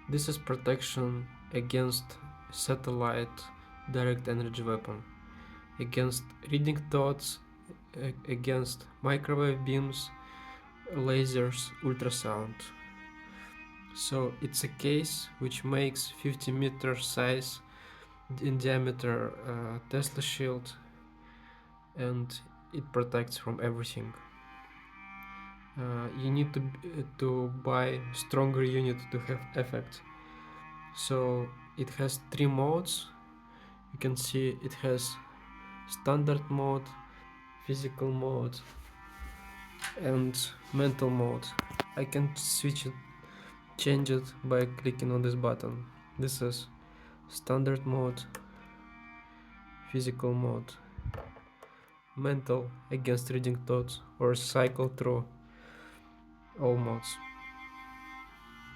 This is protection against satellite direct energy weapon, against reading thoughts, against microwave beams, lasers, ultrasound. So it's a case which makes 50-meter size in diameter Tesla shield, and it protects from everything. You need to buy stronger unit to have effect. So it has 3 modes. You can see it has standard mode, physical mode, and mental mode. I can change it by clicking on this button. This is standard mode, physical mode, mental against reading thoughts, or cycle through all modes.